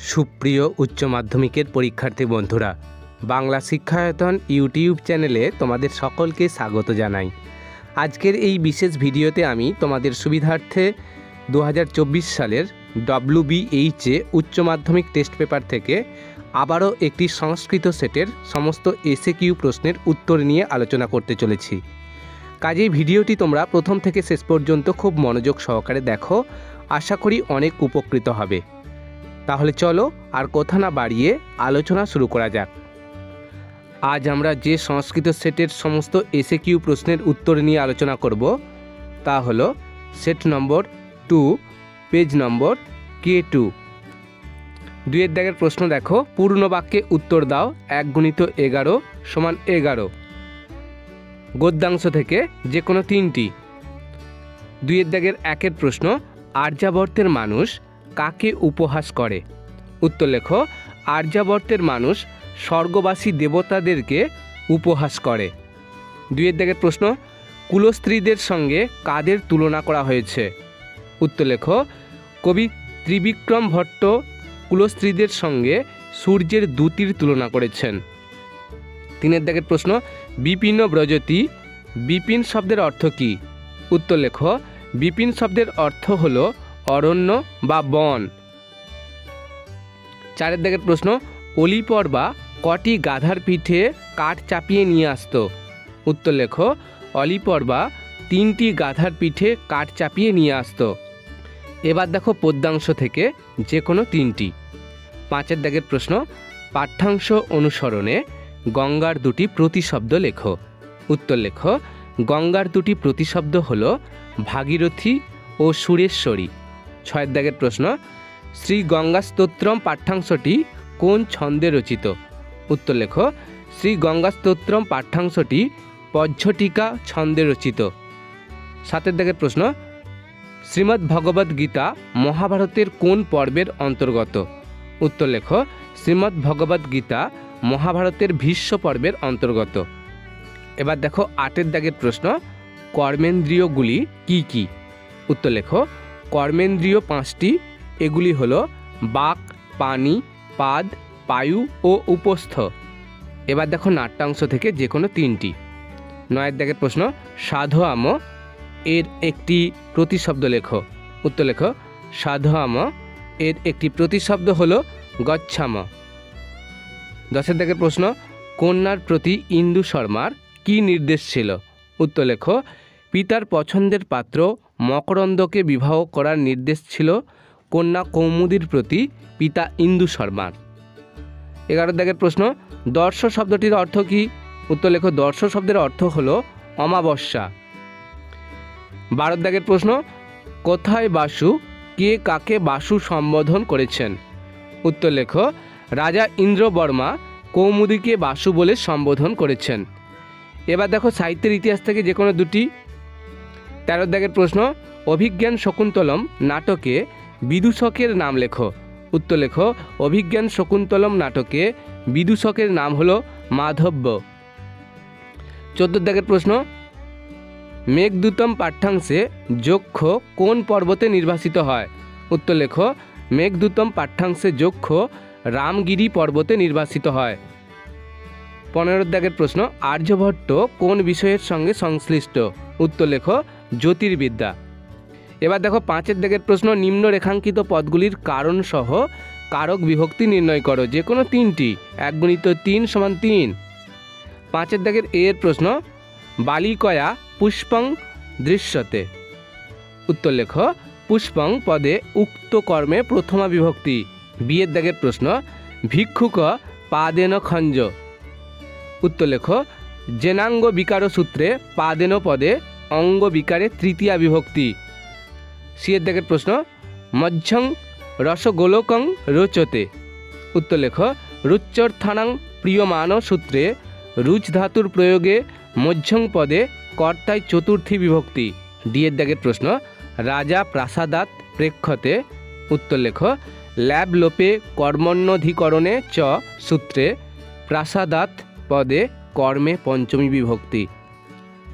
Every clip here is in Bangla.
সুপ্রিয় উচ্চ মাধ্যমিকের পরীক্ষার্থী বন্ধুরা, বাংলা শিক্ষায়তন ইউটিউব চ্যানেলে তোমাদের সকলকে স্বাগত জানাই। আজকের এই বিশেষ ভিডিওতে আমি তোমাদের সুবিধার্থে 2024 সালের WBHA উচ্চ মাধ্যমিক টেস্ট পেপার থেকে আবারও একটি সংস্কৃত সেটের সমস্ত এসএকিউ প্রশ্নের উত্তর নিয়ে আলোচনা করতে চলেছি। কাজেই ভিডিওটি তোমরা প্রথম থেকে শেষ পর্যন্ত খুব মনোযোগ সহকারে দেখো, আশা করি অনেক উপকৃত হবে। তাহলে চলো আর কথা না বাড়িয়ে আলোচনা শুরু করা যাক। আজ আমরা যে সংস্কৃত সেটের সমস্ত এসএকিউ প্রশ্নের উত্তর নিয়ে আলোচনা করব তা হলো সেট নম্বর 2, পেজ নম্বর K2। 2 দাগের প্রশ্ন দেখো, পূর্ণ বাক্যে উত্তর দাও 1 × 11 = 11। গদ্যাংশ থেকে যে কোনো 3টি। 2 দাগের 1 প্রশ্ন, আর্যাবর্তের মানুষ কাকে উপহাস করে? উত্তর লেখো, আর্যাবর্তের মানুষ স্বর্গবাসী দেবতাদেরকে উপহাস করে। 2 দাগের প্রশ্ন, কুলস্ত্রীদের সঙ্গে কাদের তুলনা করা হয়েছে? উত্তর লেখো, কবি ত্রিবিক্রম ভট্ট কুলস্ত্রীদের সঙ্গে সূর্যের দ্যুতির তুলনা করেছেন। 3 দাগের প্রশ্ন, বিপিন ব্রজতি, বিপিন শব্দের অর্থ কী? উত্তর লেখো, বিপিন শব্দের অর্থ হলো অরণ্য বা বন। 4 দাগের প্রশ্ন, অলিপর্বা কটি গাধার পিঠে কাঠ চাপিয়ে নিয়ে আসত? উত্তর লেখো, অলিপর্বা 3টি গাধার পিঠে কাঠ চাপিয়ে নিয়ে আসত। এবার দেখো পদ্যাংশ থেকে যে কোনো 3টি। 5 দাগের প্রশ্ন, পাঠ্যাংশ অনুসরণে গঙ্গার 2টি প্রতিশব্দ লেখো। উত্তর লেখো, গঙ্গার 2টি প্রতিশব্দ হলো ভাগীরথী ও সুরেশ্বরী। 6 দাগের প্রশ্ন, শ্রী গঙ্গা স্তোত্রম পাঠ্যাংশটি কোন ছন্দে রচিত? উত্তর লেখো, শ্রী গঙ্গা স্তোত্রম পাঠ্যাংশটি পজ্ঝটিকা ছন্দে রচিত। 7 দাগের প্রশ্ন, শ্রীমদ্ ভগবদ্ গীতা মহাভারতের কোন পর্বের অন্তর্গত? উত্তর লেখো, শ্রীমদ্ ভগবদ্ গীতা মহাভারতের ভীষ্ম পর্বের অন্তর্গত। এবার দেখো 8 দাগের প্রশ্ন, কর্মেন্দ্রিয়গুলি কি কি? উত্তর লেখো, কর্মেন্দ্রিয় 5টি, এগুলি হলো বাক, পানি, পাদ, পায়ু ও উপস্থ। এবার দেখো নাট্যাংশ থেকে যে কোনো 3টি। 9 দাগের প্রশ্ন, সাধয়াম এর একটি প্রতিশব্দ লেখো। উত্তর লেখো, সাধয়াম এর একটি প্রতিশব্দ হলো গচ্ছাম। 10 দাগের প্রশ্ন, কন্যার প্রতি ইন্দু শর্মার কি নির্দেশ ছিল? উত্তর লেখো, পিতার পছন্দের পাত্র মকরন্দকে বিবাহ করার নির্দেশ ছিল কন্যা কৌমুদীর প্রতি পিতা ইন্দু শর্মার। 11 দাগের প্রশ্ন, দর্শ শব্দটির অর্থ কী? উত্তর লেখো, দর্শ শব্দের অর্থ হলো অমাবস্যা। 12 দাগের প্রশ্ন, কোথায় বাসু কে কাকে বাসু সম্বোধন করেছেন? উত্তর লেখো, রাজা ইন্দ্রবর্মা কৌমুদীকে বাসু বলে সম্বোধন করেছেন। এবার দেখো সাহিত্যের ইতিহাস থেকে যে কোনো 2টি। 13 দাগের প্রশ্ন, অভিজ্ঞান শকুন্তলম নাটকে বিদূষকের নাম লেখো। উত্তর লেখো, অভিজ্ঞান শকুন্তলম নাটকে বিদূষকের নাম হলো মাধব্য। 14 দাগের প্রশ্ন, মেঘদূতম পাঠ্যাংশে যক্ষ কোন পর্বতে নির্বাসিত হয়? উত্তর লেখো, মেঘদূতম পাঠ্যাংশে যক্ষ রামগিরি পর্বতে নির্বাসিত হয়। 15 দাগের প্রশ্ন, আর্যভট্ট কোন বিষয়ের সঙ্গে সংশ্লিষ্ট? উত্তর লেখো, জ্যোতির্বিদ্যা। এবার দেখো 5 দাগের প্রশ্ন, নিম্ন রেখাঙ্কিত পদগুলির কারণ সহ কারক বিভক্তি নির্ণয় করো। যে কোনো 3টি। 1 × 3 = 3। 5 দাগের এর প্রশ্ন, বালিকয়া পুষ্পং দৃশ্যতে। উত্তর লেখো, পুষ্পং পদে উক্ত কর্মে প্রথমা বিভক্তি। 2 দাগের প্রশ্ন, ভিক্ষুক পাদেন খঞ্জ। উত্তর লেখো, জেনাঙ্গ বিকার সূত্রে পাদেন পদে অঙ্গ বিকারে তৃতীয়া বিভক্তি। 3 দাগের প্রশ্ন, মধ্যং রসগোলকং রোচতে। উত্তর লেখো, রুচ্যর্থানাং প্রিয়মান সূত্রে রুচ ধাতুর প্রয়োগে মধ্যং পদে কর্তায় চতুর্থী বিভক্তি। 2 দাগের প্রশ্ন, রাজা প্রাসাদাৎ প্রেক্ষতে। উত্তর লেখো, ল্যাব লোপে কর্মণ্যধিকরণে চ সূত্রে প্রাসাদাৎ পদে কর্মে পঞ্চমী বিভক্তি।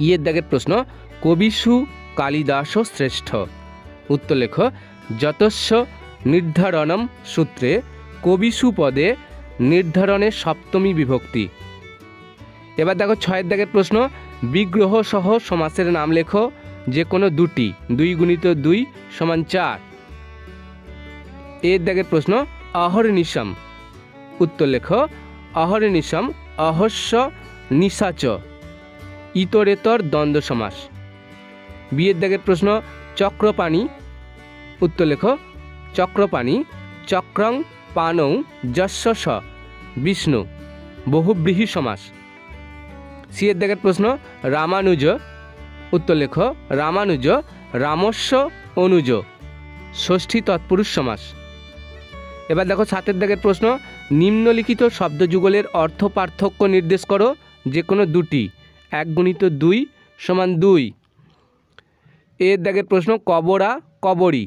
2 দাগের প্রশ্ন, কবিষু কালিদাস শ্রেষ্ঠ। উত্তর লেখো, যতস্য নির্ধারণম সূত্রে কবিসু পদে নির্ধারণের সপ্তমী বিভক্তি। এবার দেখো 6 দাগের প্রশ্ন, বিগ্রহ সহ সমাসের নাম লেখো, যে কোনো দুটি। 2 গুণিত 2 সমান 4। 1 দাগের প্রশ্ন, অহর্নিশম। উত্তর লেখো, অহর্নিশম অহস্য নিশাচ ইতরেতর দ্বন্দ্ব সমাস। 2 দাগের প্রশ্ন, চক্রপাণি। উত্তর লেখো, চক্রপাণি চক্রং পানৌ যস্য স বিষ্ণু বহুব্রীহি সমাস। 3 দাগের প্রশ্ন, রামানুজ। উত্তর লেখো, রামানুজ রামস্য অনুজ ষষ্ঠী তৎপুরুষ সমাস। এবার দেখো 7 দাগের প্রশ্ন, নিম্নলিখিত শব্দযুগলের অর্থ পার্থক্য নির্দেশ করো, যে কোনো দুটি। 1 গুণিত 2 সমান 2। 1 দাগের প্রশ্ন, কবরা কবরী।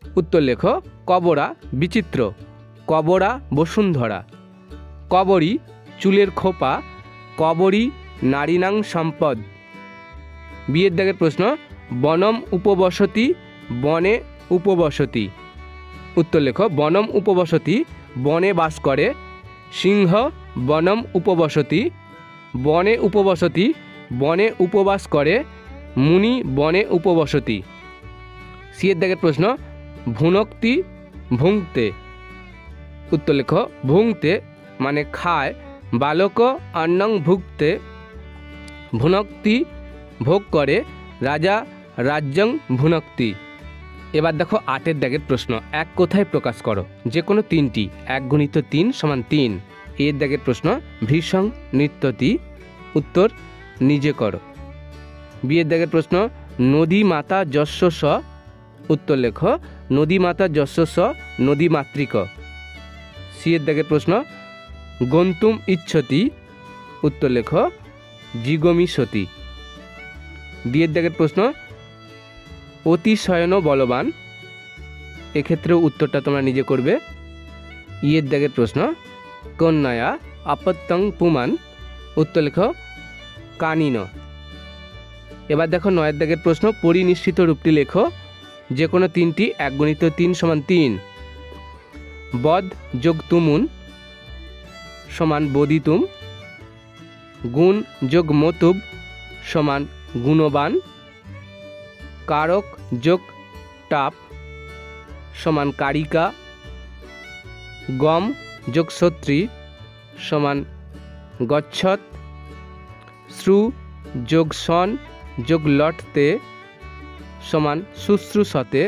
উত্তর লেখো, কবরা বিচিত্র, কবরা বসুন্ধরা, কবরী চুলের খোপা, কবরী নারীনাং সম্পদ। 2 দাগের প্রশ্ন, বনম উপবসতি বনে উপবসতি। উত্তর লেখো, বনম উপবসতি বনে বাস করে, সিংহ বনম উপবসতি বনে উপবসতি বনে উপবাস করে, মুনি বনে উপবসতি। 3 দাগের প্রশ্ন, ভুনক্তি ভুংতে। উত্তর লেখো, ভুংতে মানে খায়, বালক অন্নং ভুক্তে ভুনক্তি ভোগ করে, রাজা রাজ্যং ভুনক্তি। এবার দেখো 8 দাগের প্রশ্ন, এক কোথায় প্রকাশ করো, যে কোনো 3টি। 1 গুণিত 3 সমান 3। 1 দাগের প্রশ্ন, ভীষং নৃত্যতি। উত্তর, নিজে করো। 2 দাগের প্রশ্ন, নদী মাতা যস্য স। উত্তর লেখো, নদী মাতা যস্য স নদী মাতৃক। 3 দাগের প্রশ্ন, গন্তুম ইচ্ছতি। উত্তর লেখো, জিগমিষতি। 2 দাগের প্রশ্ন, অতিশয়ন বলবান। এক্ষেত্রেও উত্তরটা তোমরা নিজে করবে। 1 দাগের প্রশ্ন, কন্যায়া আপত্যং পুমান। উত্তর লেখো, কানিন। এবার দেখো 9 দাগের প্রশ্ন, পরিনিশ্চিত রূপটি লেখো, যে কোনো 3টি। 1 গুণিত 3 সমান 3। বদ যোগ তুমুন সমান বদিতুম, গুণ যোগ মতুব সমান গুণবান, কারক যোগ টাপ সমান কারিকা, গম যোগ সত্রী সমান গচ্ছত, শ্রু যোগ সন যোগ লটতে সমান শুশ্রূষতে।